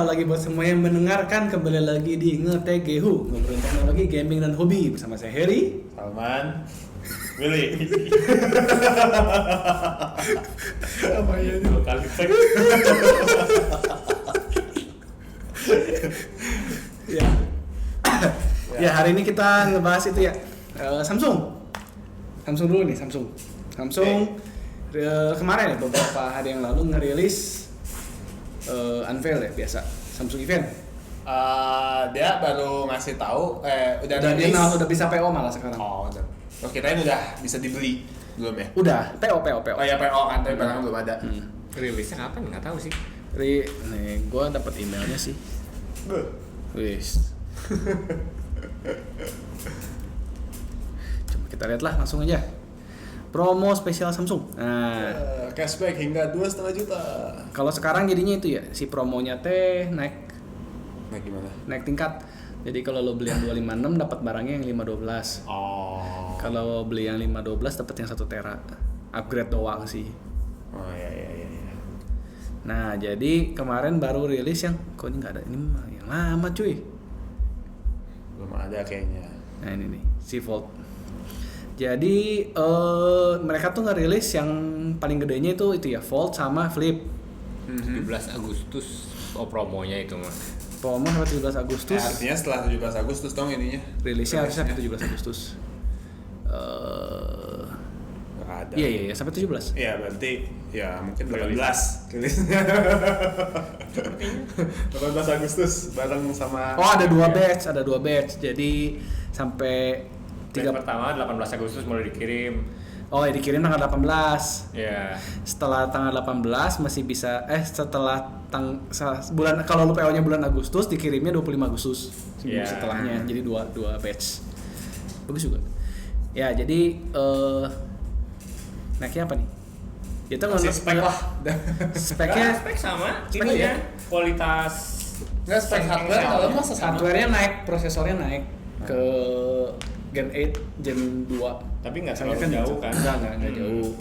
lagi buat semua yang mendengarkan, kembali lagi di Ngetegehu, ngobrolin teknologi, gaming dan hobi bersama saya Heri, Salman, Willy. apa ya ini? Kali cek. Ya. Ya, hari ini kita ngebahas itu ya, Samsung dulu nih, Samsung. Kemarin ya, beberapa hari yang lalu ngerilis unveil ya, biasa Samsung event. Dia baru ngasih tahu, udah Udah bisa PO malah sekarang. Oh, udah. Oh, kirain udah bisa dibeli belum ya? Udah, PO. Oh ya PO kan, tapi barang belum ada. Rilisnya kapan? Nggak tahu sih. Nih, gue dapat emailnya sih. Wis. Coba kita lihat lah langsung aja. Promo spesial Samsung. Nah, Cashback hingga 2,5 juta. kalau sekarang jadinya itu ya, si promonya teh naik Nah gimana? tingkat. Jadi kalau lo beli yang 256 dapat barangnya yang 512. Oh. Kalau beli yang 512 dapat yang 1 tera. Upgrade doang sih. Oh ya. Nah, jadi kemarin baru rilis yang kok ini nggak ada, ini mah yang lama cuy. Belum ada kayaknya. Nah ini nih, si Fold. Jadi mereka tuh ngerilis yang paling gedenya itu ya Fold sama Flip. 17 Agustus promonya itu mah. Promo sampai 17 Agustus. Artinya setelah 17 Agustus dong ininya. Rilisnya harusnya sampai 17 Agustus. Nggak ada. Iya sampai 17. Iya berarti ya mungkin 18 Rilis. rilisnya. 18 Agustus bareng sama. Oh, ada dua batch. Jadi sampai Batch pertama 18 Agustus mulai dikirim. Oh, ya dikirim tanggal 18. Ya. Setelah tanggal 18 masih bisa setelah bulan, kalau lu PO-nya bulan Agustus dikirimnya 25 Agustus. Seminggu setelahnya. Jadi dua batch. Bagus juga. Ya, jadi naiknya apa nih? Itu spek lah. Speknya Spek sama. Spek Ini ya? ya kualitas. Nggak spek hardware kalau masa sama. hardware-nya naik, prosesornya naik ke Gen 8, Gen 2. Tapi nggak Soalnya terlalu jauh kan? Enggak jauh.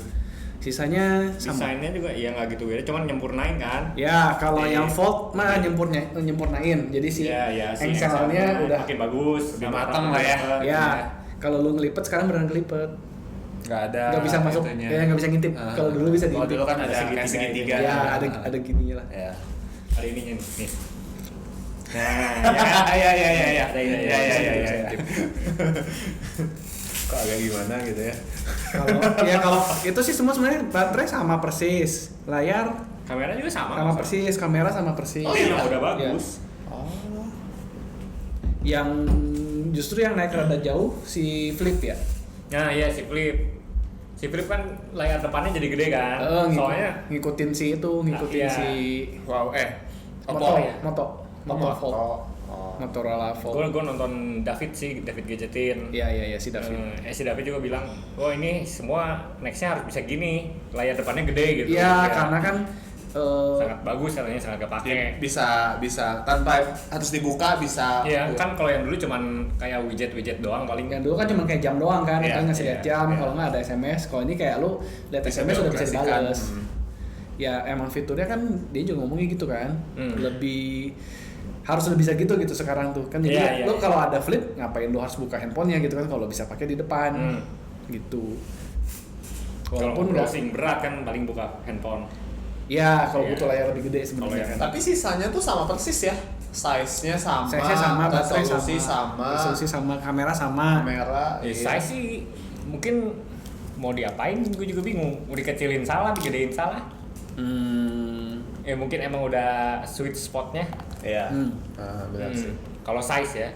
Sisanya sama. Desainnya juga ya nggak gitu beda, cuman nyempurnain kan. Ya, kalau yang Fold mah nyempurnain. Jadi si si engselnya udah makin bagus, lebih sama matang lah ya. ya. Kalau lu ngelipet sekarang beneran kelipet. Nggak ada. Nggak bisa masuk. itunya. Ya, nggak bisa ngintip. Kalau dulu bisa Kalau diintip. dulu kan ada Segitiga kayak segitiga. Ya, ada gininya lah. Ya. Ada ininya nih. Ya. Ada. Kok agak gimana gitu ya? Kalau itu sih semua sebenarnya baterai sama persis, layar Kamera juga sama. sama persis, kamera sama persis. Oh iya, udah bagus. Oh. Yang justru yang naik rada jauh si Flip ya. Nah iya si Flip kan layar depannya jadi gede kan. Soalnya ngikutin si itu, iya. si Wow, Moto, ya? Moto Fold. Motorola Fold. gue nonton David Gadgetin. Iya si David. Si David juga bilang, oh ini semua nextnya harus bisa gini, layar depannya gede gitu. Iya, Ya, karena kan sangat bagus katanya, sangat kepake. Bisa tanpa harus dibuka bisa. Iya, kan kalau yang dulu cuman kayak widget doang paling. yang dulu kan cuma kayak jam doang kan, Iya, paling ngasih lihat jam, iya. kalau nggak ada SMS. Kalau ini kayak lu lihat Bisa SMS udah bisa dioperasikan. dibales. Ya emang fiturnya kan dia juga ngomongnya gitu kan, harus udah bisa gitu sekarang tuh kan. Jadi lu kalau ada Flip ngapain lu harus buka handphonenya gitu kan, kalau bisa pakai di depan gitu. Walaupun Walaupun browsing berat kan paling buka handphone. ya kalau Iya. butuh layar lebih gede sebenarnya Kalau kan. Tapi sisanya tuh sama persis ya. Size-nya sama. Size-nya sama, baterai resolusi sama, resolusi sama, kamera sama. kamera. Saya sih mungkin mau diapain gue juga bingung. Mau dikecilin salah, digedein salah. Ya mungkin emang udah sweet spotnya. Iya. Benar sih. Kalau size ya.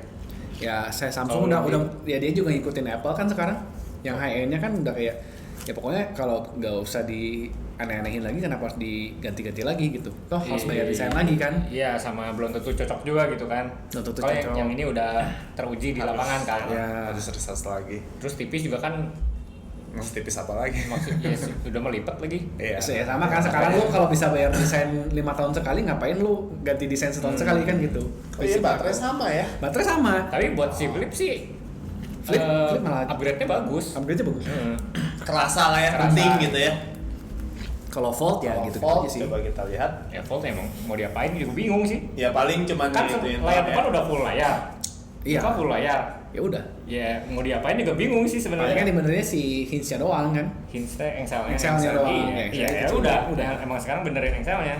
Ya saya Samsung Kalau udah ya dia juga ngikutin Apple kan sekarang. Yang high-end-nya kan udah kayak ya pokoknya kalau nggak usah di aneh-anehin lagi, kenapa harus diganti-ganti lagi gitu. Toh harus bayar desain lagi kan. Iya, sama belum tentu cocok juga gitu kan. Belum tentu Kalau cocok. yang ini udah teruji di lapangan kan. Ya. Harus research lagi. Terus tipis juga kan Masih tipis apa lagi? maksudnya udah melipat lagi. Iya. Ya sama kan sekarang lu kalau bisa bayar desain 5 tahun sekali, ngapain lu ganti desain setahun sekali kan gitu. Oh iya, baterai sama ya. Baterai sama. Tapi buat si Flip sih Flip malah upgrade-nya bagus. upgrade-nya bagus. Kerasa lah ya, Kerasa. penting gitu ya. Kalau Fold ya Kalau gitu Fold, aja sih. coba kita lihat. Ya Fold emang mau diapain juga bingung sih. Ya paling cuman Kan digituin layar doang depan ya. udah full layar. Iya. Depan full layar. Ya udah. Ya mau diapain juga bingung sih Paling kan sebenarnya. dibenerin si hinge-nya doang kan. Hinge-nya engselnya. Engselnya doang, Iya, ya, iya, ya kecil. udah. Udah. Emang sekarang benerin engselnya.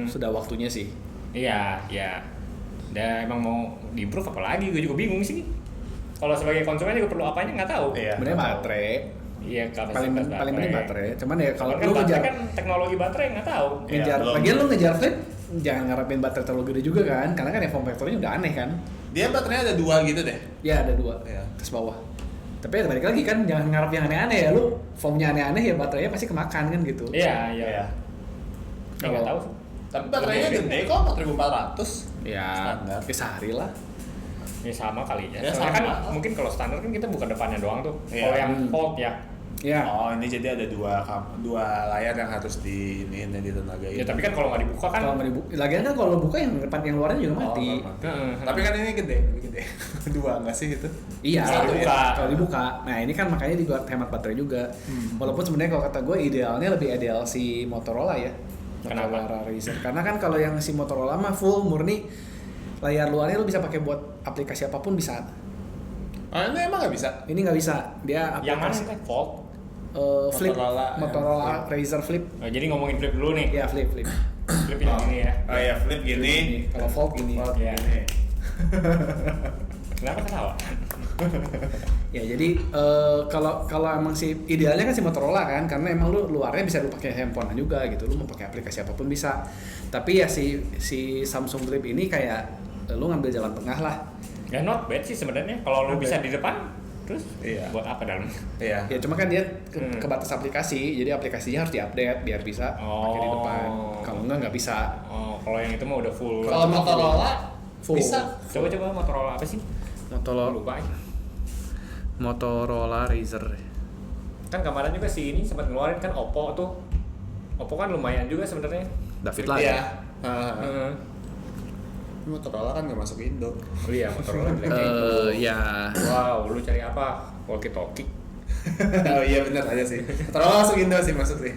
Sudah waktunya sih. Iya, iya. Dan emang mau di-improve apa lagi gue juga bingung sih. Kalau sebagai konsumen juga perlu apanya nggak tahu. Iya. Sebenarnya baterai Iya, paling penting baterai. Cuman ya kalau Kalau kan lu baterai ngejar kan teknologi baterai nggak tahu. ngejar Iya, belum. lagian lu ngejar flip jangan ngarepin baterai terlalu gede juga kan, karena kan ya form factor-nya udah aneh kan. Dia baterainya ada 2 gitu deh. Ya ada 2 Iya. atas bawah. Tapi ya balik lagi kan jangan ngarep yang aneh-aneh ya, lu formnya aneh-aneh ya baterainya pasti kemakan kan gitu. Iya, iya. Iya. Ya, nggak tahu. Tapi baterainya gede kok 4400. Ya, Standar. sehari lah. Ya sama kali ya. Ya, Soalnya sama. kan mungkin kalau standar kan kita buka depannya doang tuh. Iya. Kalau yang Fold ya. Ya. Oh, ini jadi ada 2 layar yang harus ditenagain. Ya tapi kan kalau nggak dibuka kan. Kalau nggak dibuka, lagian kan kalau lu buka yang depan yang luarnya juga mati. Tapi kan ini gede, lebih gede. 2 enggak sih itu? Iya, Kalau dibuka. Kalau dibuka. Nah, ini kan makanya juga hemat baterai juga. Walaupun sebenarnya kalau kata gue idealnya lebih ideal si Motorola ya. Kenapa? Motorola Razr. Karena kan kalau yang si Motorola mah full murni layar luarnya lu bisa pakai buat aplikasi apapun bisa. Oh, ini emang nggak bisa? Ini nggak bisa. Dia Yang mana aplikasi sih Fold? Flip Motorola, Motorola Razr Flip. Oh, jadi ngomongin flip dulu nih. Ya, flip. Flip yang ini ya. Oh ya, flip gini. Kalau Fold gini. Iya. Gini. Kenapa ketawa? Ya jadi kalau emang sih idealnya kan si Motorola kan, karena emang lu luarnya bisa lu pakai handphone juga gitu, lu mau pakai aplikasi apapun bisa. Tapi ya si Samsung Flip ini kayak lu ngambil jalan tengah lah. Ya not bad sih sebenarnya. Kalau lu bisa di depan, terus Iya. buat apa dalam? Iya. Ya cuma kan dia kebatas aplikasi, jadi aplikasinya harus diupdate biar bisa pakai di depan. Kalau nggak bisa. Oh, kalau yang itu mah udah full. Kalau Motorola Full. bisa. Coba Motorola apa sih? Lupa ya. Motorola Razr. Kan kemarin juga si ini sempat ngeluarin kan Oppo tuh. Oppo kan lumayan juga sebenarnya. David lah Iya. ya. Heeh. Motorola kan nggak masuk Indo. Oh iya, Motorola jeleknya itu. Ya. Wow, lu cari apa? Walkie talkie. Oh iya benar aja sih. Motorola masuk Indo sih masuk sih.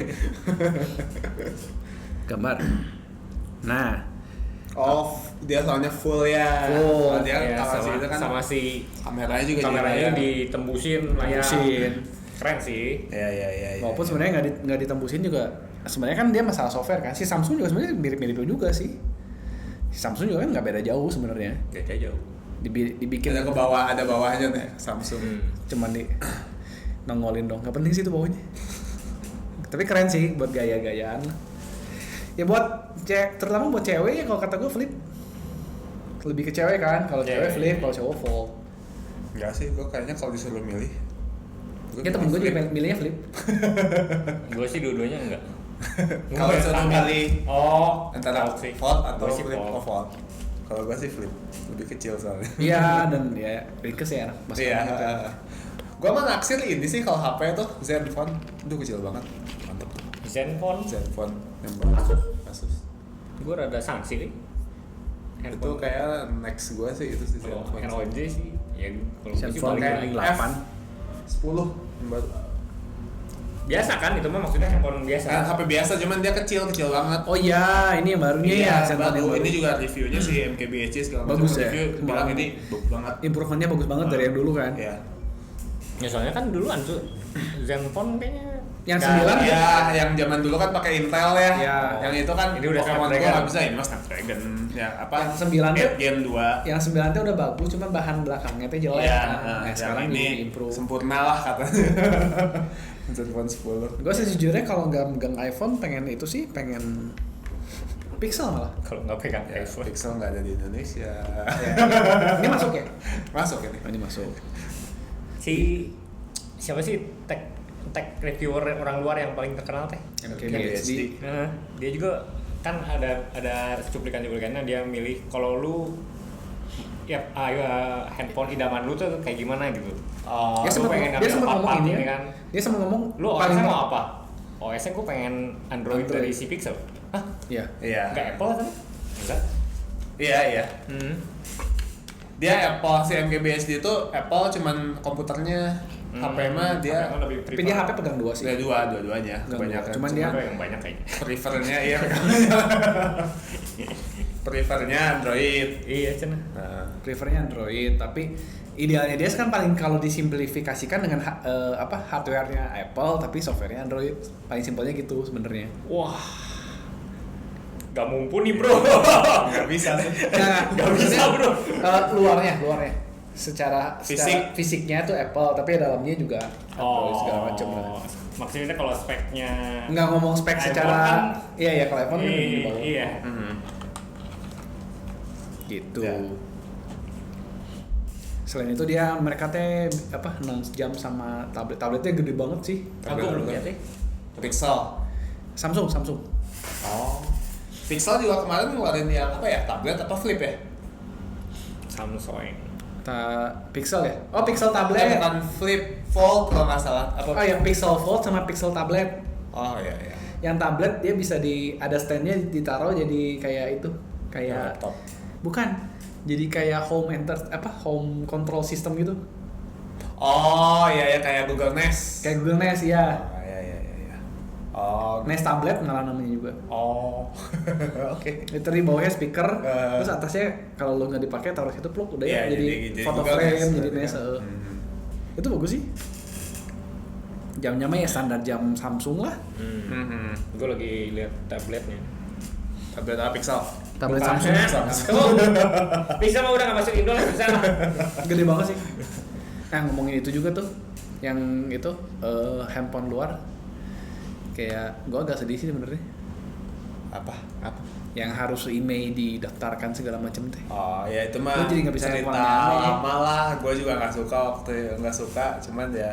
Gambar. Nah, Oh, dia soalnya full ya. Full. Dia Ya, kalau si itu kan sama si kameranya juga kameranya jadi ditembusin layar. Tembusin. Keren sih. Iya. walaupun sebenarnya nggak ditembusin juga. Sebenarnya kan dia masalah software kan. Si Samsung juga sebenarnya mirip-mirip juga sih. Si Samsung juga kan nggak beda jauh sebenarnya. Gak jauh. Dibikin ada ke bawah, ada bawahnya nih Samsung. cuman di nongolin dong, nggak penting sih itu bawahnya. Tapi keren sih buat gaya-gayaan. Ya buat terutama buat cewek ya, kalau kata gue flip lebih ke cewek kan. Kalau cewek flip, kalau cowok fold. Enggak sih, gue kayaknya kalau disuruh milih. Ya temen gue juga milihnya flip. Gue sih dua-duanya enggak. Kalau disuruh milih antara Fold sih. fold atau Gua sih flip, fold. fold. Kalau gue sih flip, lebih kecil soalnya. Iya, dan ya ringkes ya. Iya. Gue mah naksir ini sih kalau HP tuh Zenfone, itu kecil banget, mantep tuh. Zenfone. Zenfone yang bagus, Asus. Gue rada sanksi nih. Itu kayak next gue sih itu sih Kalau Zenfone. ROG sih, ya kalau gue sih Zenfone paling kayak paling 8. 10 yang baru. biasa kan itu mah maksudnya handphone biasa. HP biasa, cuman dia kecil banget. Oh iya, ini yang barunya ya. Zenfone yang baru. baru. Ini juga reviewnya si MKBHD segala macam. Bagus ya. Review bilang ini bagus banget. Improvementnya bagus banget dari yang dulu kan. Iya. Ya soalnya kan duluan tuh Zenfone kayaknya Yang nggak- 9 Ya, yang zaman dulu kan pakai Intel ya. Iya. Yang itu kan Ini udah Pokemon Snapdragon. Go nggak bisa, ini mas Snapdragon. Ya apa? Yang 9 tuh- Gen 2. Yang 9 tuh udah bagus, cuman bahan belakangnya tuh jelek. Iya, Nah, yang sekarang ini improve. sempurna lah katanya. Zenfone 10. Gue sejujurnya kalau nggak megang iPhone pengen itu sih, pengen Pixel malah. kalau nggak pegang Ya, iPhone. Pixel nggak ada di Indonesia. Ini masuk ya? Masuk ini. Oh, ini masuk. Si siapa sih tech reviewer orang luar yang paling terkenal teh? MKBHD. Nah, dia juga kan ada cuplikannya dia milih kalau lu ya handphone idaman lu tuh kayak gimana gitu. Oh, Dia lu sempat pengen dia ngambil sempat apa ngomong ini ini kan. kan. Dia sempat ngomong Lu OS-nya mau apa? OS-nya gue pengen Android Android. dari si Pixel. Hah? Iya. Iya. Enggak Apple kan? Enggak. Iya. Hmm. Dia Apple, si MKBHD itu Apple cuman komputernya HP mah dia HP mah lebih Tapi dia HP pegang 2 sih. ya dua-duanya kebanyakan. Cuman dia yang banyak kayaknya. prefernya iya. Prefernya Android. Iya cenah. Nah, prefernya Android, tapi idealnya dia kan paling kalau disimplifikasikan dengan hardware-nya Apple tapi software-nya Android. Paling simpelnya gitu sebenarnya. Wah. Gak mumpuni, Bro. nggak bisa sih. Gak bisa, Bro. Luarnya. Secara Fisik. fisiknya tuh Apple, tapi dalamnya juga Android segala macam lah. Maksudnya kalau speknya Nggak ngomong spek iPhone secara kan, iya kalau iPhone kan di bawah. iya. Gitu. Ya. Selain itu dia mereka 6 jam sama tabletnya gede banget sih. Aku belum lihat deh. Pixel. Samsung. Oh. Pixel juga kemarin ngeluarin yang tablet atau flip ya? Samsung. Pixel ya? Oh, Pixel tablet. Bukan flip, fold kalau nggak salah. Oh, yang Pixel Fold sama Pixel tablet. Oh iya. Yang tablet dia bisa ada standnya ditaruh jadi kayak itu, kayak Laptop. bukan. Jadi kayak home control system gitu. Oh iya kayak Google Nest. Kayak Google Nest ya. Oh iya. Oh. Nest tablet malah namanya juga. Oh. Oke. Itu di bawahnya speaker, terus atasnya kalau lo nggak dipakai taruh situ plug udah Iya, ya jadi photo Google frame, Nest, jadi kan. Nest. Itu bagus sih. Jamnya mah ya standar jam Samsung lah. Gue lagi lihat tabletnya. Tablet apa Pixel? Tablet Bukan. Samsung. Bisa mah udah nggak masuk Indo lah bisa. Gede banget sih. Nah ngomongin itu juga tuh, yang itu handphone luar, kayak gue agak sedih sih sebenarnya. Apa? Yang harus email didaftarkan segala macam teh. Oh ya itu mah Lu jadi nggak bisa cerita handphone aneh. lama lah. Gue juga nggak suka. Cuman ya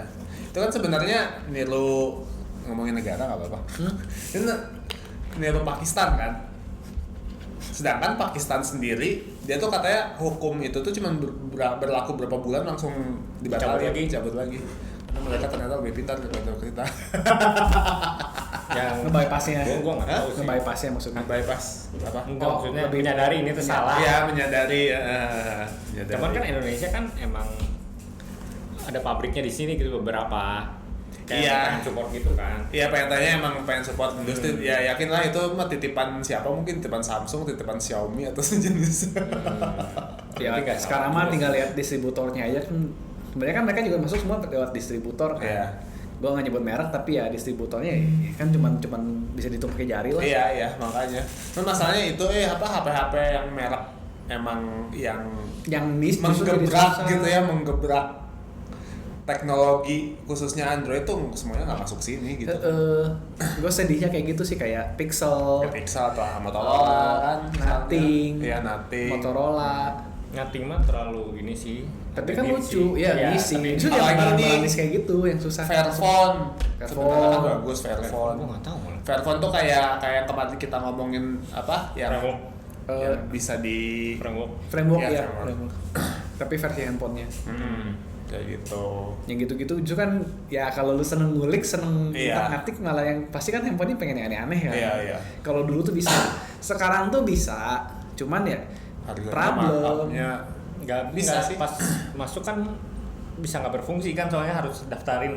itu kan sebenarnya niru ngomongin negara nggak apa-apa. Itu niru Pakistan kan. Sedangkan Pakistan sendiri dia tuh katanya hukum itu tuh cuma berlaku berapa bulan langsung dibatalkan, cabut lagi. Karena mereka ternyata lebih pintar daripada kita. Yang Nge-bypassnya. Gue nggak tahu sih. Nge-bypassnya maksudnya. Bypass apa? Enggak, Oh, maksudnya lebih- menyadari ini tuh salah. Iya menyadari. Cuman kan Indonesia kan emang ada pabriknya di sini gitu beberapa. Kayak Iya. pengen support gitu kan. Iya pengen pengen support industri. Ya yakin lah itu mah titipan siapa, mungkin titipan Samsung, titipan Xiaomi atau sejenis. Ya, Tapi nggak sekarang salah mah juga tinggal sih. lihat distributornya aja kan. Sebenarnya kan mereka juga masuk semua lewat distributor kan. Iya. Gue nggak nyebut merek tapi ya distributornya ya kan cuman bisa dihitung pakai jari lah. Iya makanya. Nah masalahnya itu HP-HP yang merek emang yang Yang niche justru jadi menggebrak susah. gitu ya, menggebrak teknologi khususnya Android tuh semuanya nggak masuk sini gitu. Gue sedihnya kayak gitu sih, kayak Pixel, Ya, Pixel atau Motorola kan, Nothing, Iya Nothing. Motorola. Ngating mah terlalu ini sih. Tapi kan Ini lucu, sih. ya Iya, ngisi. tapi- Justru yang apalagi barang-barang ini niche kayak gitu yang susah. Fairphone. Fairphone. Sebenarnya kan bagus Fairphone. Gue nggak tahu malah. Fairphone tuh kayak kemarin kita ngomongin apa yang Framework. yang bisa di Framework Iya, ya, framework. tapi versi handphonenya. kayak gitu. Yang gitu-gitu justru kan ya kalau lu seneng ngulik, seneng Iya. ngetik malah yang pasti kan handphone ini pengen yang aneh-aneh kan. Iya. Kalau dulu tuh bisa, sekarang tuh bisa, cuman ya Harganya problem. mantapnya. Nggak Bisa nggak sih. pas masuk kan bisa nggak berfungsi kan soalnya harus daftarin.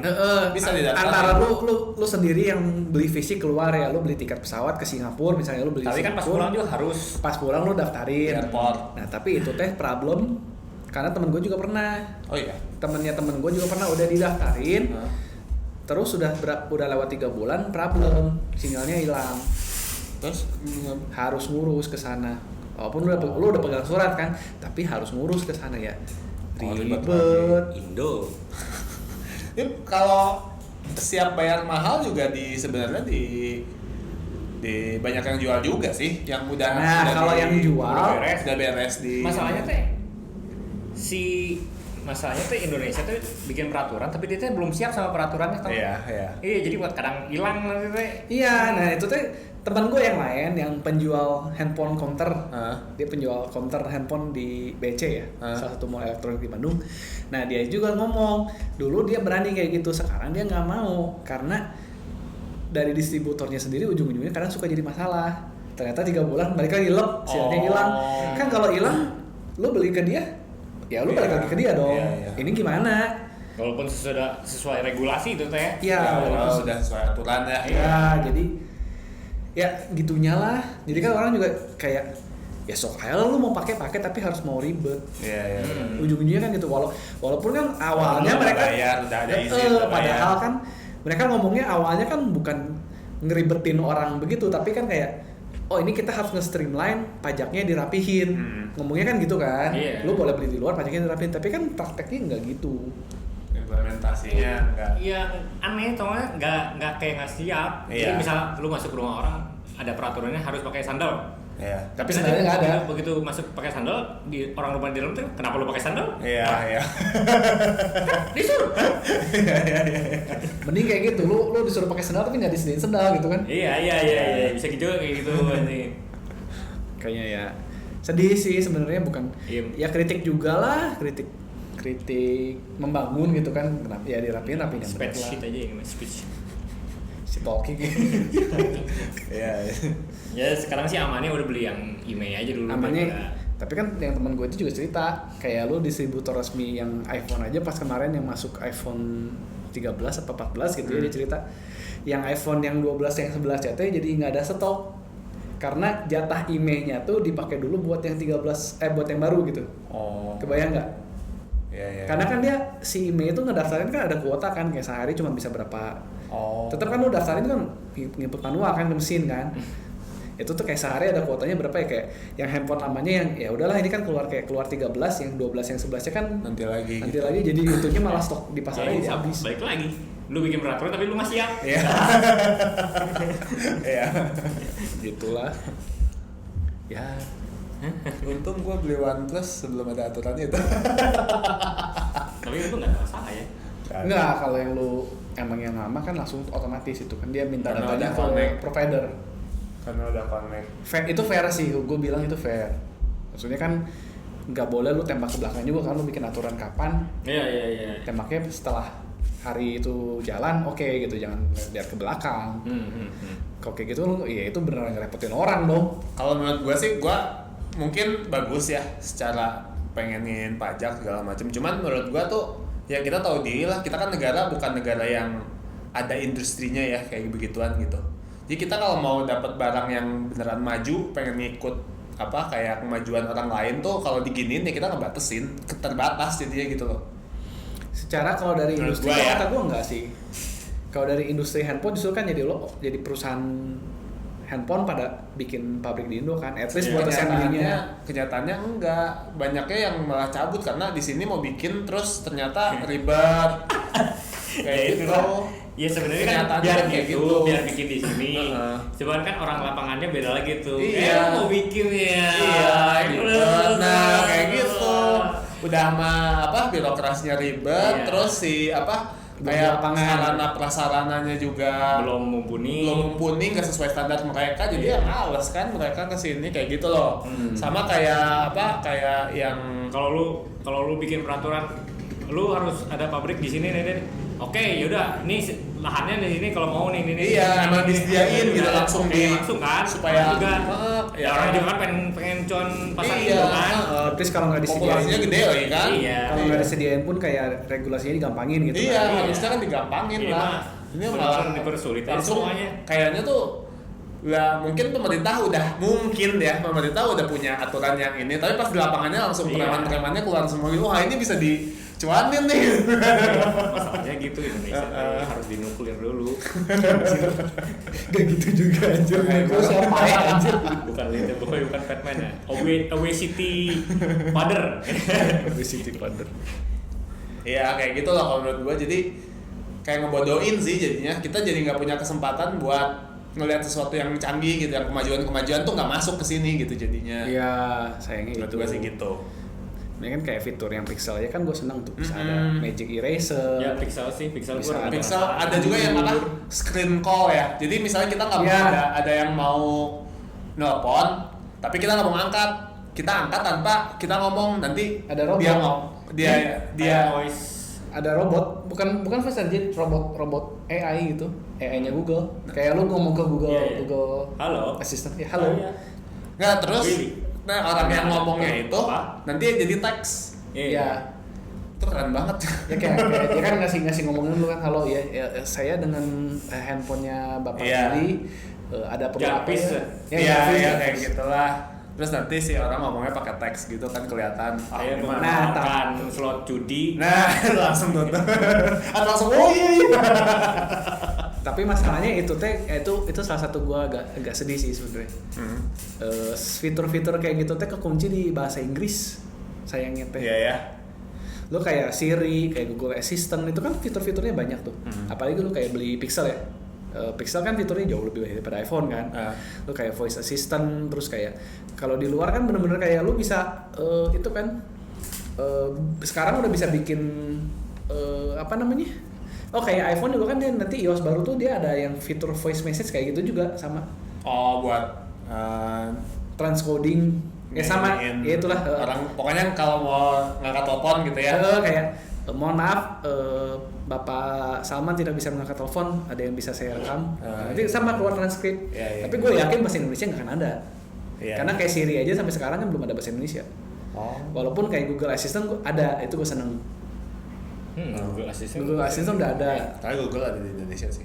Bisa didaftarin. Antara lu sendiri yang beli fisik keluar ya, lu beli tiket pesawat ke Singapura misalnya, lu beli Tapi kan pas Singapura, pulang juga harus. pas pulang lu daftarin. Airport. Nah tapi itu teh problem karena temen gue juga pernah, Oh iya. temennya temen gue juga pernah udah didaftarin, Hah? terus udah lewat 3 bulan problem, sinyalnya hilang, Terus harus ngurus ke sana. Walaupun lu udah pegang surat kan, tapi harus ngurus ke sana ya. Oh, ribet Ribet. Indo. ini kalau siap bayar mahal juga sebenarnya di banyak yang jual juga sih, yang udah Nah, kalau yang jual, udah beres di Masalahnya teh masalahnya tuh Indonesia tuh bikin peraturan tapi dia tuh belum siap sama peraturannya tau. Iya. Iya, jadi buat kadang hilang nanti teh. Iya, nah itu teh teman gue yang lain yang penjual handphone counter. Hah? Dia penjual counter handphone di BC ya, Hah? salah satu mall elektronik di Bandung. Nah dia juga ngomong, dulu dia berani kayak gitu, sekarang dia nggak mau karena dari distributornya sendiri ujung-ujungnya kadang suka jadi masalah. Ternyata 3 bulan balik lagi lep, sinyalnya hilang. Kan kalau hilang, lu beli ke dia, ya lu balik Iya. lagi ke dia dong. Iya. Ini gimana? Walaupun sesuai regulasi itu teh. Iya, kalau udah sesuai aturan ya. Ya, jadi ya gitunya lah. Jadi kan orang juga kayak ya sok aja lu mau pakai tapi harus mau ribet. Iya. Ujung-ujungnya kan gitu. Walaupun kan awalnya mereka bayar, udah ada izin, udah padahal bayar. kan mereka ngomongnya awalnya kan bukan ngeribetin orang begitu, tapi kan kayak oh ini kita harus nge-streamline pajaknya dirapihin. Ngomongnya kan gitu kan. Iya. Lu boleh beli di luar pajaknya dirapihin, tapi kan prakteknya nggak gitu. Implementasinya enggak. Iya, aneh soalnya nggak kayak nggak siap. Jadi Iya. misal lu masuk ke rumah orang ada peraturannya harus pakai sandal. Iya. Tapi sebenarnya nggak ada. Begitu masuk pakai sandal di orang rumah di dalam tuh kenapa lu pakai sandal? Iya. Disuruh. Mending kayak gitu, lu disuruh pakai sandal tapi nggak disediain sandal gitu kan. Iya. Bisa gitu kayak gitu anjing. Kayaknya ya sedih sih sebenarnya, bukan Iya. ya kritik juga lah, kritik membangun gitu kan, kenapa ya dirapiin yang bener Spreadsheet lah. aja yang speech. Si talking Iya. Ya sekarang sih amannya udah beli yang email aja dulu. amannya. daripada- Tapi kan yang teman gue itu juga cerita kayak lu distributor resmi yang iPhone aja pas kemarin yang masuk iPhone 13 atau 14 gitu ya, dia cerita yang iPhone yang 12 yang 11 CT jadi nggak ada stok karena jatah emailnya tuh dipakai dulu buat yang 13 buat yang baru gitu. Oh. Kebayang nggak? Iya. Karena kan dia si email itu ngedaftarin kan ada kuota kan, kayak sehari cuma bisa berapa. Oh. Tetap kan lu daftarin kan nginput manual kan ke mesin kan. Itu tuh kayak sehari ada kuotanya berapa ya, kayak yang handphone lamanya yang ya udahlah ini kan keluar 13, yang 12 yang 11-nya kan nanti lagi. jadi untungnya malah stok di pasarnya jadi sama, habis. balik lagi. Lu bikin peraturan tapi lu nggak siap. Iya. Iya. Gitulah. Ya, Untung gua beli OnePlus sebelum ada aturan itu. Tapi itu nggak ada masalah ya. enggak kalau yang lu emang yang lama kan langsung otomatis itu kan dia minta Karena datanya udah ke connect. provider. Karena udah connect. Itu fair sih, gue bilang itu fair. Maksudnya kan nggak boleh lu tembak ke belakang juga kan, lu bikin aturan kapan Iya. tembaknya setelah hari itu jalan, oke gitu, jangan lihat ke belakang. Kalau kayak gitu lu ya itu beneran ngerepotin orang dong. Kalau menurut gua sih mungkin bagus ya secara pengenin pajak segala macam. Cuman menurut gua tuh ya kita tahu diri lah, kita kan bukan negara yang ada industrinya ya kayak begituan gitu. Jadi kita kalau mau dapat barang yang beneran maju, pengen ngikut kayak kemajuan orang lain tuh kalau diginiin ya kita ngebatasin, terbatas jadinya gitu loh. Secara kalau dari Menurut industri gua ya. kata gue enggak sih. Kalau dari industri handphone justru kan jadi perusahaan handphone pada bikin pabrik di Indo kan, at least buat assembly-nya. Kenyataannya enggak, banyaknya yang malah cabut karena di sini mau bikin terus ternyata ribet. Kayak gitu. Ya sebenarnya kan Kenyataannya biar kayak gitu, gitu. biar bikin di sini. Heeh. Cuman kan orang lapangannya beda lagi tuh. Iya. Mau bikin ya. Iya, ribet. Nah, kayak gitu. Udah birokrasinya ribet, Iya. terus kayak lapangan. sarana prasarananya juga belum mumpuni. nggak sesuai standar mereka, jadi ya males kan mereka kesini kayak gitu loh. Sama kayak yang Kalau lu bikin peraturan, lu harus ada pabrik di sini nih. Oke, yaudah, ini lahannya di sini kalau mau nih. iya emang disediain gitu langsung langsung kan. supaya juga. ya orang juga kan pengen con pasar Iya. itu kan. Terus kalau nggak populasinya disediain, gede lagi kan. Iya. kalau nggak disediain pun kayak regulasinya digampangin gitu. Iya, kan. harusnya kan digampangin Iya, lah. Mas. Ini Bener-bener malah dipersulit aja langsung semuanya. kayaknya tuh ya mungkin pemerintah udah punya aturan yang ini, tapi pas di lapangannya langsung Iya. preman-premannya keluar semua gitu. Wah, ini bisa dicuanin nih. Masalahnya gitu Indonesia harus dinuklir dulu. Gak gitu juga anjir. Gue siapa ya anjir. Bukan Little Boy, bukan Batman ya. Obesity father. Obesity father. Iya, kayak gitu lah kalau menurut gua. Jadi kayak ngebodohin sih jadinya. Kita jadi nggak punya kesempatan buat ngelihat sesuatu yang canggih gitu, yang kemajuan tuh nggak masuk ke sini gitu jadinya. Iya, sayangnya Menurut itu. gua sih gitu. Ini kan kayak fitur yang Pixel ya kan gue seneng tuh bisa ada Magic Eraser. Ya Pixel Bisa gua ada. Pixel ada juga yang screen call ya. Jadi misalnya kita nggak mau Iya. ada yang mau nelpon, tapi kita nggak mau angkat. Kita angkat tanpa kita ngomong, nanti Ada robot. dia voice. Ada robot, bukan voice engine, robot AI gitu, AI-nya Google. Kayak lu ngomong ke Google, Iya, iya. Google Halo. Assistant ya, halo. Iya. nggak terus. Really? Nah orang yang ngomongnya itu Apa? nanti jadi teks. Iya. Itu keren banget. Ya kayak dia kan ngasih ngomongin dulu kan, halo ya saya dengan handphonenya Bapak Billy ada perlu apa ya? Iya kayak gitulah. Terus nanti si orang ngomongnya pakai teks gitu kan kelihatan. Kayak menawarkan slot judi. Nah, langsung nonton. Atau langsung oh iya. Tapi masalahnya itu salah satu gua agak sedih sih sebenarnya. Fitur-fitur kayak gitu teh kekunci di bahasa Inggris. Sayangnya teh. Iya ya. Lo kayak Siri, kayak Google Assistant itu kan fitur-fiturnya banyak tuh. Apalagi lo kayak beli Pixel ya. Pixel kan fiturnya jauh lebih baik daripada iPhone kan. Lo kayak voice assistant, terus kayak kalau di luar kan bener-bener kayak lo bisa itu kan sekarang udah bisa bikin apa namanya? Oh kayak iPhone dulu kan dia nanti iOS baru tuh dia ada yang fitur voice message kayak gitu juga sama. Oh buat transcoding. Ya sama, ya itulah orang pokoknya kalau mau ngangkat telepon gitu ya. Kayak mohon maaf Bapak Salman tidak bisa mengangkat telepon, ada yang bisa saya rekam. Nanti sama keluar transkrip. Tapi gue yakin bahasa Indonesia nggak akan ada. Karena kayak Siri aja sampai sekarang kan belum ada bahasa Indonesia. Walaupun kayak Google Assistant ada, itu gue seneng. Google Assistant udah ada. Tapi Google ada di Indonesia sih.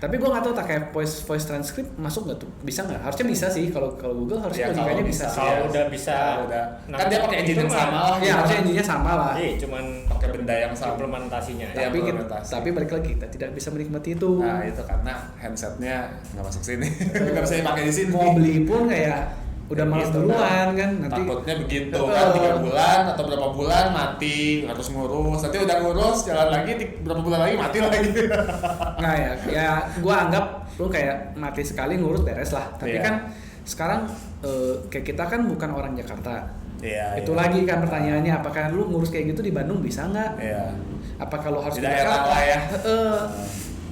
Tapi gue nggak tahu tak kayak voice transcript masuk nggak tuh, bisa nggak? Harusnya bisa sih, kalau Google harusnya logikanya bisa. Kalau udah bisa, kan dia pakai engine yang sama lah. Iya harusnya engine-nya sama lah. Iya cuman pakai benda yang sama. Implementasinya. Tapi balik lagi kita tidak bisa menikmati itu. Nah itu karena handsetnya nggak masuk sini, nggak bisa dipakai di sini. Mau beli pun kayak udah malas duluan kan, nanti takutnya begitu kan 3 bulan atau berapa bulan mati harus ngurus, nanti udah ngurus jalan lagi berapa bulan lagi mati lagi. Nah ya gua anggap lu kayak mati sekali ngurus beres lah, tapi kan sekarang kayak kita kan bukan orang Jakarta. Itu lagi kan pertanyaannya, apakah lu ngurus kayak gitu di Bandung bisa nggak? Apakah lu harus di daerah lah ya?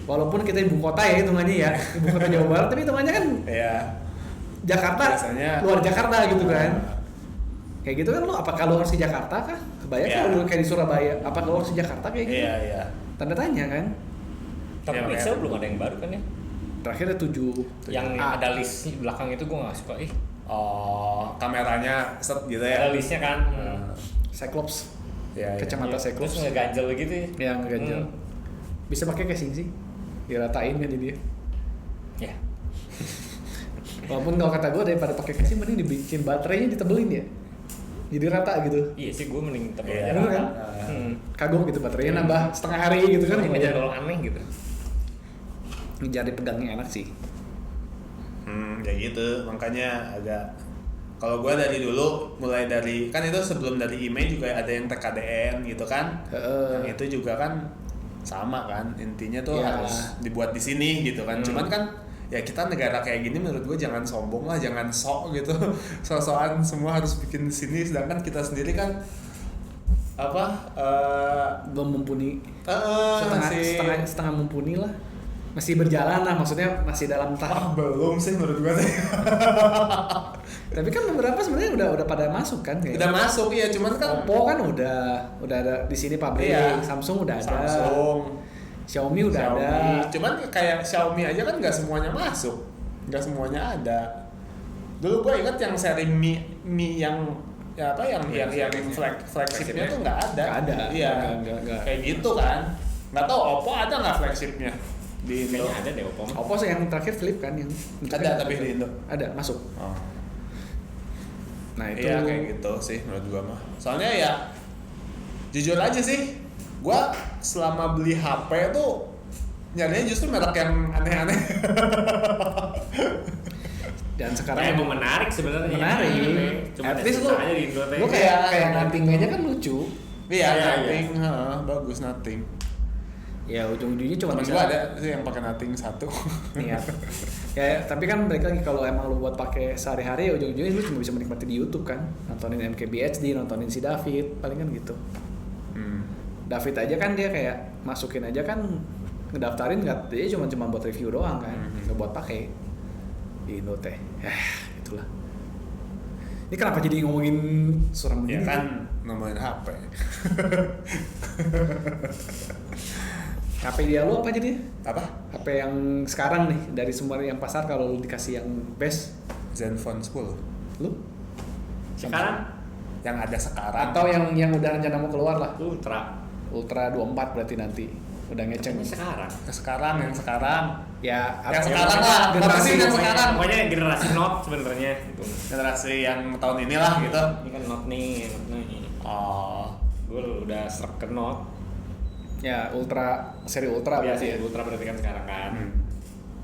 Walaupun kita ibu kota ya hitungannya ya, ibu kota Jawa Barat, tapi hitungannya kan Jakarta, biasanya, luar Jakarta gitu kan. Kayak gitu kan lu, apakah lu harus di Jakarta kah? Kebayang kalau lu kayak di Surabaya, apakah lu harus di Jakarta kayak gitu? Tanda tanya kan. Tapi Pixel belum ada yang baru kan ya? Terakhir ada 7. Yang ada list di belakang itu gua nggak suka. Kameranya set gitu ya. Ada listnya kan. Cyclops. Kacamata Cyclops. Terus ngeganjel gitu ya? Iya ngeganjel. Bisa pakai casing sih. Diratain kan jadi. Ya. Walaupun kalau kata gue daripada pakai casing mending dibikin baterainya ditebelin ya, jadi rata gitu. Iya sih, gue mending tebelin aja rata. Kagok gitu baterainya nambah setengah hari gitu kan. Ngejar kalau aneh gitu. Ngejar dipegangnya enak sih. Ya gitu, makanya agak. Kalau gue dari dulu mulai dari kan itu sebelum dari email juga ada yang TKDN gitu kan. Yang itu juga kan sama kan, intinya tuh harus dibuat di sini gitu kan. Cuman kan ya kita negara kayak gini menurut gue jangan sombong lah, jangan sok gitu. Sok-sokan semua harus bikin di sini, sedangkan kita sendiri kan belum mumpuni. Setengah mumpuni lah. Masih berjalan lah, maksudnya masih dalam tahap. Belum sih menurut gue. Tapi kan beberapa sebenarnya udah pada masuk kan kayak. Udah masuk ya, cuman kan Oppo kan udah ada di sini pabrik, Samsung udah ada. Xiaomi udah ada. Cuman kayak Xiaomi aja kan nggak semuanya masuk, nggak semuanya ada. Dulu gue ingat yang seri Mi yang flagshipnya tuh nggak ada. Nggak ada. Iya. Nggak. Kayak gitu kan. Nggak tahu Oppo ada nggak flagshipnya di Indo? Kayaknya ada deh Oppo. Oppo yang terakhir Flip kan yang. Ada tapi di Indo. Ada masuk. Nah itu. Iya kayak gitu sih menurut gue mah. Soalnya ya jujur aja sih. Gua selama beli HP tuh nyarinya justru merek yang aneh-aneh. Dan sekarang emang menarik sebenarnya. Menarik. Cuma at least lu kayak Nothing aja kan lucu. Iya, Nothing, bagus Nothing. Ya ujung-ujungnya cuma bisa. Gua ada sih yang pakai Nothing 1. Iya. Ya tapi kan balik lagi kalau emang lu buat pakai sehari-hari ya ujung-ujungnya lu cuma bisa menikmati di YouTube kan. Nontonin MKBHD, nontonin si David, paling kan gitu. David aja kan dia kayak masukin aja kan, ngedaftarin nggak, dia cuma buat review doang kan, nggak buat pakai di Indo teh. Itulah. Ini kenapa jadi ngomongin suram begini? Ya kan ngomongin HP. HP dia lu apa jadinya? Apa? HP yang sekarang nih dari semua yang pasar kalau lu dikasih yang best. Zenfone 10. Lu? Sekarang yang ada sekarang Atau yang udah rencana mau keluar lah. Ultra 24 berarti nanti. Udah ngeceng. sekarang yang sekarang Ya, yang sekarang lah generasi yang sekarang pokoknya generasi Note sebenarnya gitu. generasi yang tahun inilah gitu. Ini kan Note nih. Gue udah serak ke Note. Ya, seri Ultra Ya berarti sih, ya. Ultra berarti kan sekarang kan.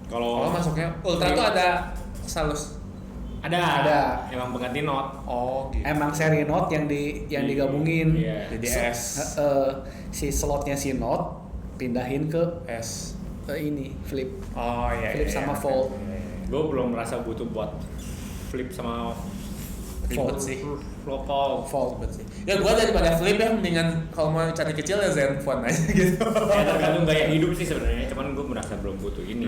Kalau masuknya Ultra tuh ada Salus. Ada. Emang pengganti Note. Gitu. Emang seri Note yang digabungin. Iya. Jadi S. Si slotnya si Note pindahin ke S. ini Flip. Flip Flip sama Fold. Gue belum merasa butuh buat Flip sama Ribet sih. Fold. Fold. Ya gua daripada Flip ya mendingan kalau mau cari kecil ya Zenfone aja gitu. Ya tergantung gaya hidup sih sebenarnya. Cuman gue merasa belum butuh ini.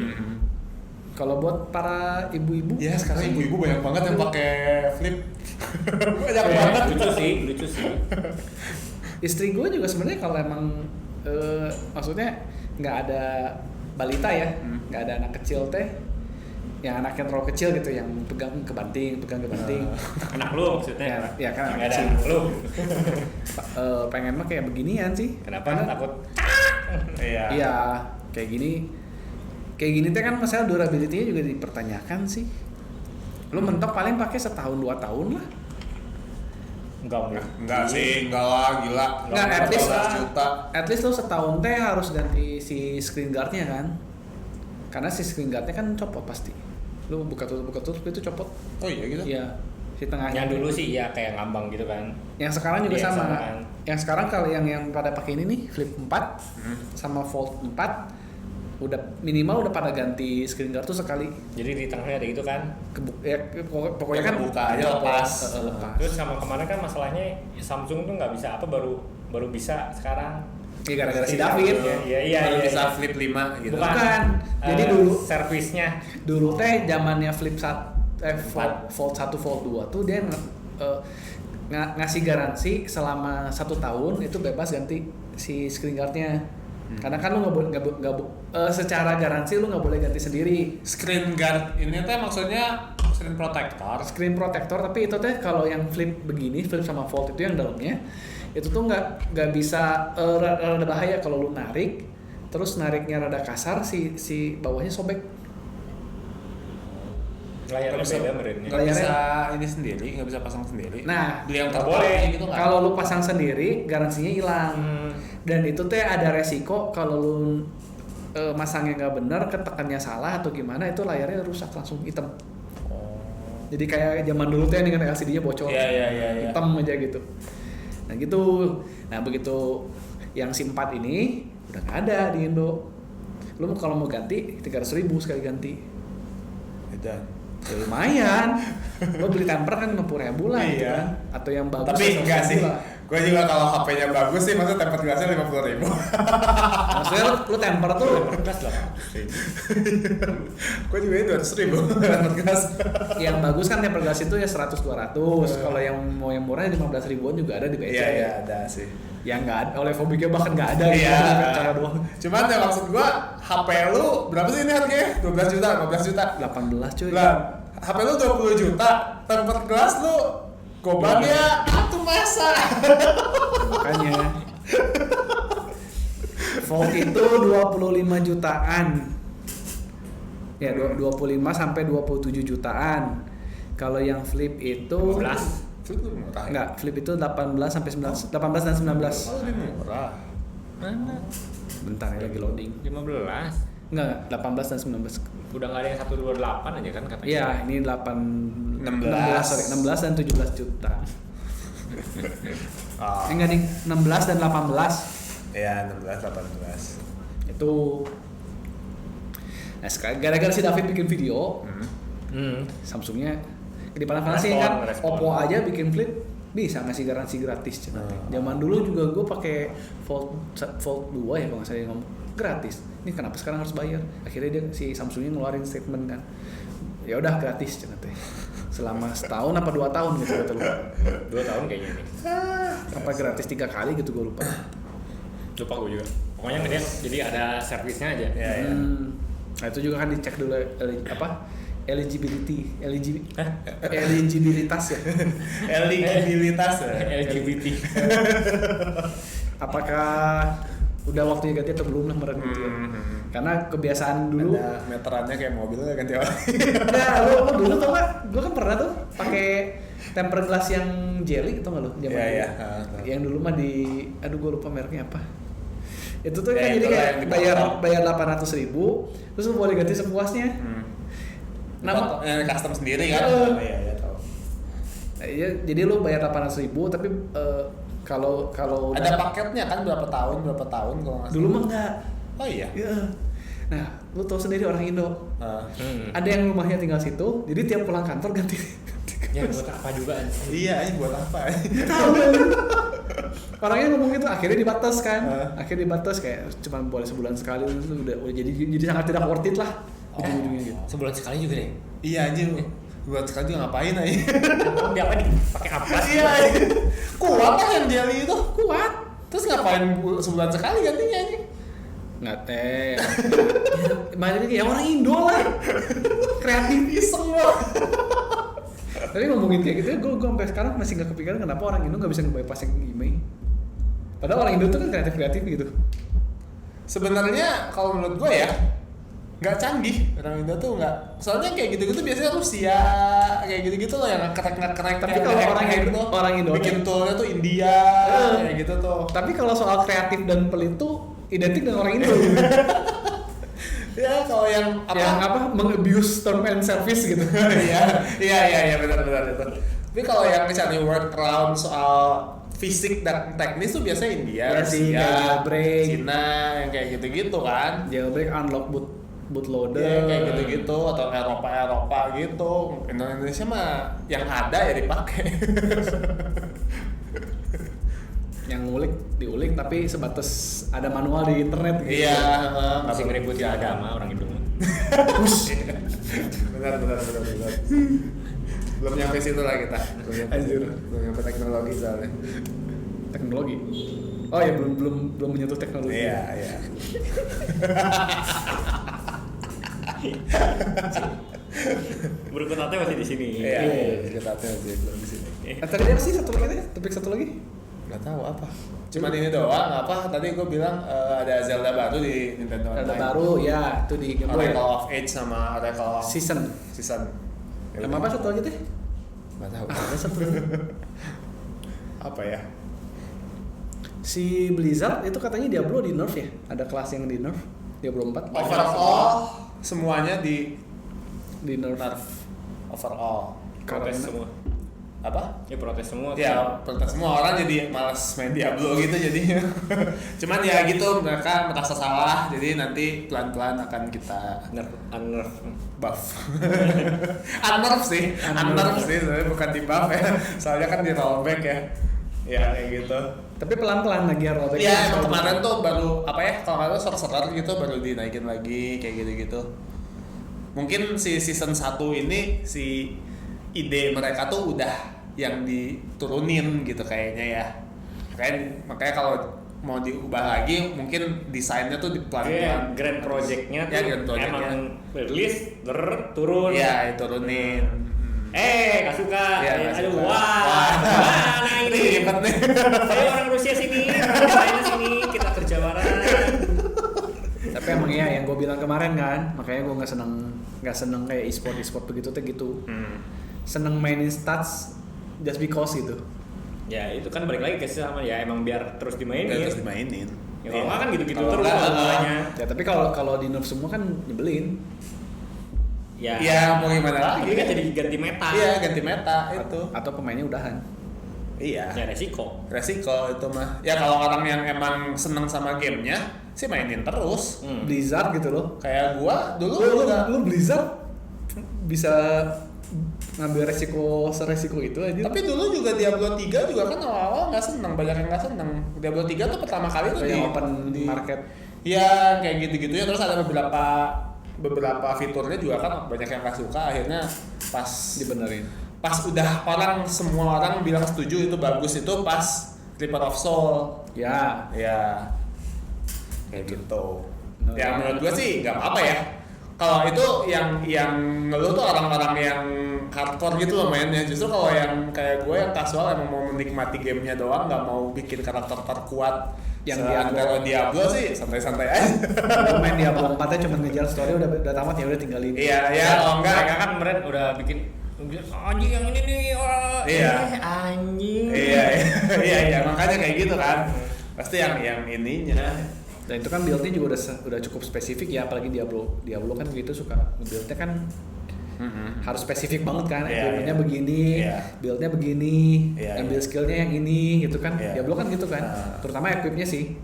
Kalau buat para ibu-ibu, Ya sekarang ibu-ibu banyak banget yang pakai Flip. Banyak Ya, banget. lucu sih. istri gue juga sebenarnya kalau emang maksudnya nggak ada balita ya, nggak ada anak kecil teh, yang anaknya terlalu kecil gitu, yang pegang kebanting. Anak lu maksudnya. Ya kan Nggak anak ada kecil. anak lu. Pengen mah kayak beginian sih. Kenapa? Karena- Takut. Iya, kayak gini teh kan masalah durability-nya juga dipertanyakan sih. Lu mentok paling pakai setahun 2 tahun lah. Enggak sih, enggak lah, gila. Enggak, at least 14 juta. At least lu setahun teh harus ganti si screen guard-nya kan. Karena si screen guard-nya kan copot pasti. Lu buka tutup itu copot. Oh iya gitu. Iya, si tengahnya. Yang dulu sih ya kayak ngambang gitu kan. Yang sekarang juga Iya, sama. sama kan. Yang sekarang kalau yang pada pakai ini nih Flip 4 sama Fold 4 udah minimal udah pada ganti screen guard tuh sekali. Jadi di tengahnya ada gitu kan. Pokoknya kan buka aja lepas. lepas. Terus sama kemarin kan masalahnya Samsung tuh nggak bisa baru bisa sekarang. Iya, gara-gara si David. Iya. Bisa Flip 5 gitu. Bukan. Jadi dulu servisnya dulu teh zamannya Flip Fold 1 Fold 2 tuh dia ngasih garansi selama 1 tahun itu bebas ganti si screen guard-nya. Karena kan lu nggak secara garansi lu nggak boleh ganti sendiri. Screen guard ini teh maksudnya screen protector. Screen protector, tapi itu teh kalau yang Flip begini, Flip sama Fold itu yang dalamnya itu tuh nggak bisa rada bahaya kalau lu narik, terus nariknya rada kasar si bawahnya sobek. layarnya beda merenya. Nggak bisa ini sendiri, nggak bisa pasang sendiri. Nah, beli yang nggak terbaik boleh. gitu nggak? Kalau lu pasang sendiri garansinya hilang. Dan itu teh ada resiko kalau lu masangnya nggak benar, ketekannya salah atau gimana, itu layarnya rusak langsung hitam. Jadi kayak zaman dulu teh dengan LCD-nya bocor, Iya. hitam aja gitu. Nah gitu. Nah begitu yang si 4 ini udah nggak ada di Indo. Lu kalau mau ganti 300.000 sekali ganti. Edan. Ya lumayan. Lo beli temper kan 50.000 lah gitu Iya. kan. Atau yang bagus. Tapi enggak 100.000 sih. lah. Gue juga kalau HP-nya bagus sih, maksudnya tempat gelasnya 50.000. Maksudnya lu temper tuh Bekas lah. Gue juga ini 200.000 tempat gelas. yang bagus kan temper gas itu ya 100-200. Kalau yang mau yang murah 15 ribuan juga ada di BC. Iya, ada sih. Yang nggak ada, oleh Fobiknya bahkan nggak ada. Iya. Cara doang. Cuman ya maksud gua HP lu berapa sih ini harganya? 12 juta, 15 juta. 18 cuy. Lah, HP lu 20 juta, tempat gelas lu gobannya atuh masa. Makanya Volt itu 25 jutaan. Ya, 25 sampai 27 jutaan. Kalau yang Flip itu 15. Flip lu murah. Ya? enggak, Flip itu 18 sampai 19, 18 dan 19. Oh, lebih murah. Mana? Bentar ya lagi loading. 15. Enggak, 18 dan 19. Udah nggak ada yang 128 aja kan katanya. Iya, ini 16 dan 17 juta. Enggak nih, 16 dan 18. Iya, 16 18. Itu nah, gara-gara si David bikin video, Samsungnya di panas-panasin kan. Respon. Oppo aja bikin Flip bisa ngasih garansi gratis. Zaman dulu juga gue pakai Fold 2 ya kalau nggak salah dia ngomong gratis. Ini kenapa sekarang harus bayar? Akhirnya dia si Samsungnya ngeluarin statement kan. Ya udah gratis cenah teh. Selama setahun apa 2 tahun gitu gue lupa. 2 tahun kayaknya nih. Apa gratis 3 kali gitu gue lupa. Lupa gue juga. Pokoknya dia jadi ada servisnya aja. Iya. Nah itu juga kan dicek dulu apa eligibilitas ya. Eligibilitas ya. LGBT. Apakah udah waktunya ganti atau belum lah meren gitu ya. Karena kebiasaan dulu Ada meterannya kayak mobilnya ganti orang. ya lo dulu tau gak? Gue kan pernah tuh pakai tempered glass yang jelly tau gak lo? Zaman dulu. Iya. Yang dulu mah aduh gue lupa mereknya apa. Itu tuh Ya, kan jadi itulah kayak yang bayar 800.000 terus lo boleh ganti sepuasnya. Nama custom sendiri kan? Iya tahu. Iya, jadi lo bayar 800.000 tapi kalau Ada paketnya kan berapa tahun kalau nggak dulu mah enggak. Oh iya. Iya. Nah, lu tahu sendiri orang Indo. Hmm. Ada yang rumahnya tinggal situ, jadi tiap pulang kantor ganti. Ya buat apa juga anjing. Iya, ini buat apa? Tahu. Orangnya ngomong gitu, akhirnya dibatas kan. Akhirnya dibatas kayak cuma boleh sebulan sekali itu udah jadi sangat tidak worth it lah. Ujung-ujungnya gitu. Sebulan sekali juga deh. Iya anjing. Buat sekarang juga ngapain aja? Dia apa nih? Pakai apa sih? Iya. Kuat kan yang jelly itu? Kuat. Terus ngapain sebulan sekali gantinya anjing? Nggak teh. Makanya ya orang Indo lah. Kreatif Iseng loh. Tapi ngomongin kayak gitu, gue sampai sekarang masih nggak kepikiran kenapa orang Indo nggak bisa nge-bypass yang email. Padahal orang Indo tuh kan kreatif gitu. Sebenarnya kalau menurut gue ya nggak canggih orang Indo tuh nggak. Soalnya kayak gitu-gitu biasanya Rusia kayak gitu-gitu loh yang ngekrek. Tapi kalau orang Indo bikin toolnya tuh India kayak gitu tuh. Tapi kalau soal kreatif dan pelit tuh identik dengan orang Indo. Ya kalau yang meng-abuse term and service gitu. Iya benar itu. Tapi kalau yang misalnya workaround soal fisik dan teknis tuh biasanya India, Rusia, jailbreak, Cina yang kayak gitu-gitu kan. Jailbreak, unlock bootloader, Ya, kayak gitu-gitu atau Eropa gitu. Indonesia mah yang ada ya dipakai. yang diulik tapi sebatas ada manual di internet gitu. Iya, Masih ngeributin agama orang Indo. benar. Belum nyampe situ lah kita. Belum nyampe teknologi soalnya. Teknologi. Oh ya belum menyentuh teknologi. Iya. Berkutatnya masih di sini. Iya. Kita masih belum di sini. Tadi apa sih topik satu lagi? Nggak tahu apa. Cuman ini doang apa? Tadi gue bilang ada Zelda baru di Nintendo Online. Zelda baru ya, itu di Game Boy. Oracle of Age sama Oracle of Season. Ya, Sama apa satu lagi teh? Nggak tahu. Ada satu. Apa ya? Si Blizzard itu katanya Diablo di nerf ya? Ada kelas yang di nerf. Diablo 4. Overall semuanya di nerf. Overall. Protes semua. Apa? Ya protes semua. Ya, protes semua orang jadi malas main Diablo gitu jadinya. Cuman ya gitu mereka merasa salah, jadi nanti pelan-pelan akan kita unnerf. buff. Unnerf sih, sebenarnya bukan di buff ya. Soalnya kan di rollback ya. Ya kayak gitu. Tapi pelan-pelan lagi rollback. Iya, emang kemarin tuh baru apa ya? Kalau nggak salah sorcerer gitu baru dinaikin lagi kayak gitu-gitu. Mungkin si season 1 ini si ide mereka tuh udah yang diturunin gitu kayaknya ya. Makanya kalau mau diubah lagi mungkin desainnya tuh pelan-pelan. Grand project-nya tuh Grand project-nya. emang rilis turun. Iya, diturunin. Gak suka. Iya, nggak Aduh, suka. wah. Mana ini? Ribet nih. Saya orang Rusia sini, China sini, kita kerja bareng. Tapi emang ya yang gue bilang kemarin kan, makanya gue nggak seneng kayak e-sport begitu tuh gitu. Seneng mainin stats just because gitu. Ya itu kan balik lagi ke sama ya emang biar terus dimainin. Ya kalau nggak kan gitu-gitu Kalau terus nggak, semuanya. Ya tapi kalau di nerf semua kan nyebelin. Ya mau gimana lagi tapi kan jadi ganti meta. Iya, ganti meta itu. Atau pemainnya udahan. Iya. Ya resiko. Resiko itu mah. Ya kalau orang yang emang seneng sama gamenya sih mainin terus. Blizzard gitu loh. Kayak gua dulu Lu Blizzard bisa ngambil seresiko itu aja. Tapi dulu juga Diablo 3 juga kan awal-awal nggak seneng, banyak yang nggak seneng. Diablo 3 tuh pertama kali tuh yang open market. Iya, kayak gitu-gitu ya. Terus ada beberapa fiturnya juga kan banyak yang nggak suka. Akhirnya pas dibenerin. Pas semua orang bilang setuju itu bagus itu pas Reaper of Soul. Ya. Kayak gitu. Ya menurut gua sih nggak apa-apa ya. kalau itu yang ngeluh tuh orang-orang yang hardcore gitu loh mainnya. Justru kalau yang kayak gue yang casual emang mau menikmati gamenya doang, nggak mau bikin karakter terkuat yang Diablo sih santai-santai aja. Main Diablo 4-nya cuma ngejar story udah tamat ya udah tinggalin. Iya, kalau enggak mereka kan kemarin udah bikin anjing yang ini nih. Iya. Anjing. Iya, makanya kayak gitu kan. Pasti yang ininya. Dan itu kan build-nya juga udah cukup spesifik ya, apalagi Diablo kan gitu suka build-nya kan harus spesifik banget kan, equipment-nya begini, build-nya begini, ambil skill-nya yang ini gitu kan. Diablo kan gitu kan, terutama equipnya sih.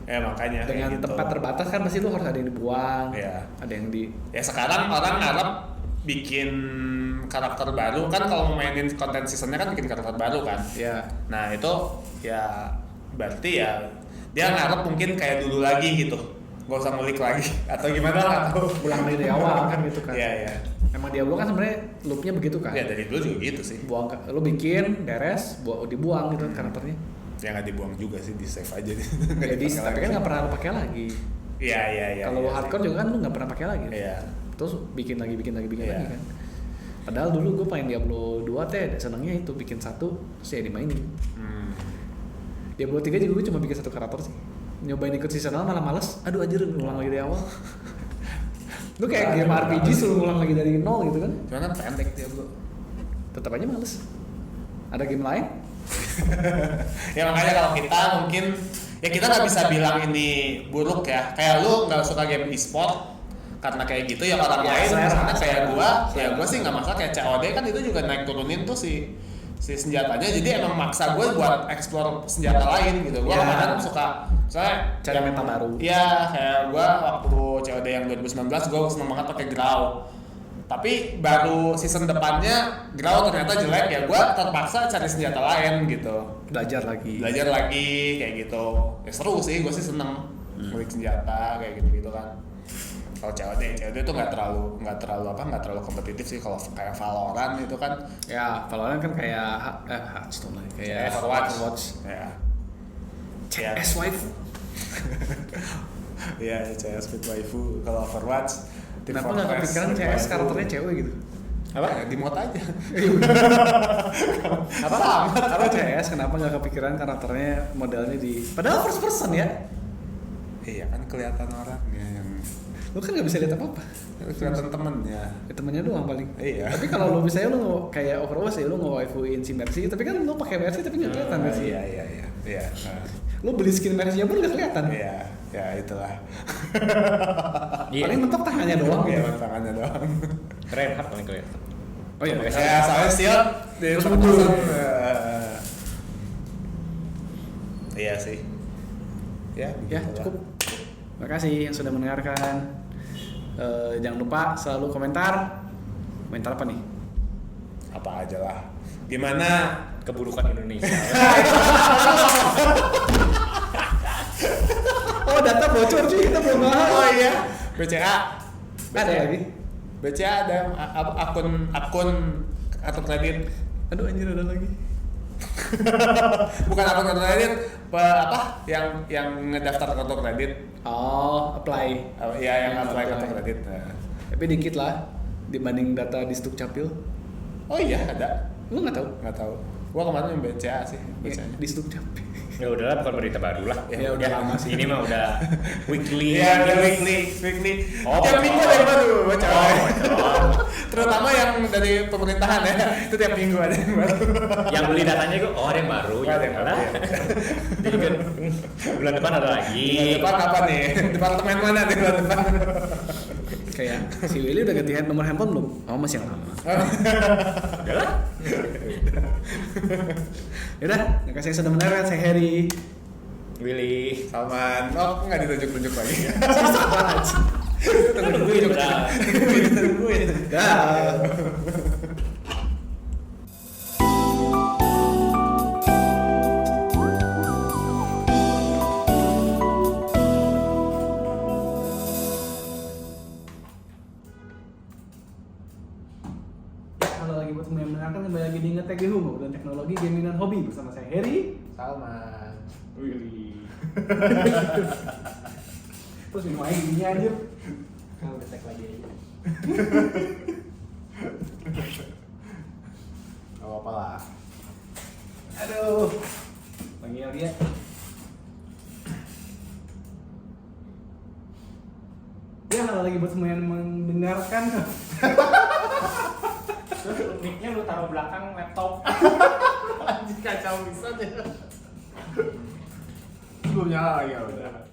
Ya makanya dengan gitu. Tempat terbatas kan pasti lu harus ada yang dibuang, ada yang di. Ya sekarang orang ngarep bikin karakter baru kan, kalau mau mainin konten seasonnya kan bikin karakter baru kan. Ya. Nah itu ya berarti ya dia ngarep mungkin kayak dulu lagi gitu, gak usah ngulik lagi atau gimana atau ulang dari awal kan gitu kan. Iya. Emang Diablo kan sebenarnya loopnya begitu kan. Ya dari dulu juga gitu sih. Buang, lu bikin beres, dibuang gitu karakternya. Ya nggak dibuang juga sih, di save aja. Jadi tapi kan nggak pernah lu pakai lagi. Iya. Kalau lu hardcore juga kan lu nggak pernah pakai lagi. Iya. Terus bikin lagi lagi kan. Padahal dulu gue main Diablo 2 senangnya itu bikin satu terus ya dimainin. Diablo 3 juga gue cuma bikin satu karakter sih. Nyobain ikut seasonal malah males. Aduh anjir ngulang lagi dari awal. Lu kayak game RPG suruh ngulang lagi dari nol gitu kan. Cuman kan pendek Diablo. Tetap aja males. Ada game lain? Ya makanya kalau kita mungkin ya kita nggak bisa bilang ini buruk ya. Kayak lu nggak suka game e-sport karena kayak gitu ya orang lain. Misalnya kayak gua sih nggak masalah. Kayak COD kan itu juga naik turunin tuh si senjatanya, jadi emang maksa gue buat explore senjata lain gitu. Gue kadang suka soalnya cari meta baru. Iya, kayak gue waktu COD yang 2019 gue seneng banget pakai Grau. Tapi baru season depannya Grau ternyata jelek ya, gue terpaksa cari senjata lain gitu. Belajar lagi kayak gitu. Ya seru sih, gue sih seneng ngulik senjata kayak gitu kan. Kalau COD itu nggak terlalu kompetitif sih. Kalau kayak Valorant itu kan, ya Valorant kan kayak Hearthstone lah, kayak Overwatch. Ya. CS waifu. Iya, CS with waifu. Kalau Overwatch, kenapa nggak kepikiran CS karakternya cewek gitu? Apa? Ya, di mod aja. Apa CS kenapa nggak kepikiran karakternya modelnya di? Padahal first person ya. Iya kan kelihatan orangnya yang. Lu kan nggak bisa lihat apa-apa. Kelihatan temennya. Ya, temennya doang paling. Iya. Tapi kalau lu misalnya lu kayak Overwatch ya lu nge-waifuin si Mercy, tapi kan lu pakai Mercy tapi nggak kelihatan Mercy. Iya. Lu beli skin Mercy-nya pun nggak kelihatan. Iya, ya itulah. Paling mentok tangannya doang. Iya, tangannya doang. Reinhardt paling kelihatan. Oh iya. Ya soalnya siap. Terus mundur. Iya sih. Ya cukup. Terima kasih yang sudah mendengarkan. Jangan lupa selalu komentar apa nih? Apa aja lah. Gimana keburukan Indonesia? Oh data bocor cuy, kita belum bahas. Oh iya, BCA ada lagi. BCA ada akun kartu kredit. Aduh anjir ada lagi. Bukan akun kartu kredit, yang ngedaftar kartu kredit. Oh, apply. Iya, yang apply kartu kredit. Nah. Tapi dikit lah dibanding data di Sdukcapil. Oh iya, ada. Lu nggak tahu? Nggak tahu. Gua kemarin yang BCA sih, BCA-nya. Di Sdukcapil. Ya udahlah, bukan berita baru lah. Ya udah lama sih. Ini mah udah weekly. Iya, weekly. Oh, tiap minggu ada yang baru, baca. Terutama yang dari pemerintahan ya, itu tiap minggu ada yang baru. Yang beli datanya gue, ada yang baru. Ada yang baru. Jadi kan bulan depan ada lagi. Bulan depan apa nih? Departemen mana nih bulan depan? Kayak si Willy udah ganti nomor handphone belum? Oh masih yang lama. Udahlah. Yaudah, terima kasih yang sudah mendengarkan. Saya Heri, Willy, Salman. Oh, nggak ditunjuk-tunjuk lagi. Tungguin udah. Tungguin. Dah. Kembali lagi di Ngetech Humor dan Teknologi Gaming dan Hobi bersama saya Heri, Salman, Willy. Terus minum air gini anjir. udah tag lagi aja. Gak apa-apa lah. Aduh. Panggil dia. Ya kalau lagi buat semua yang mendengarkan. Terus mic-nya lu taruh belakang laptop. Anjir kacau bisa deh. Belum nyala lagi ya udah.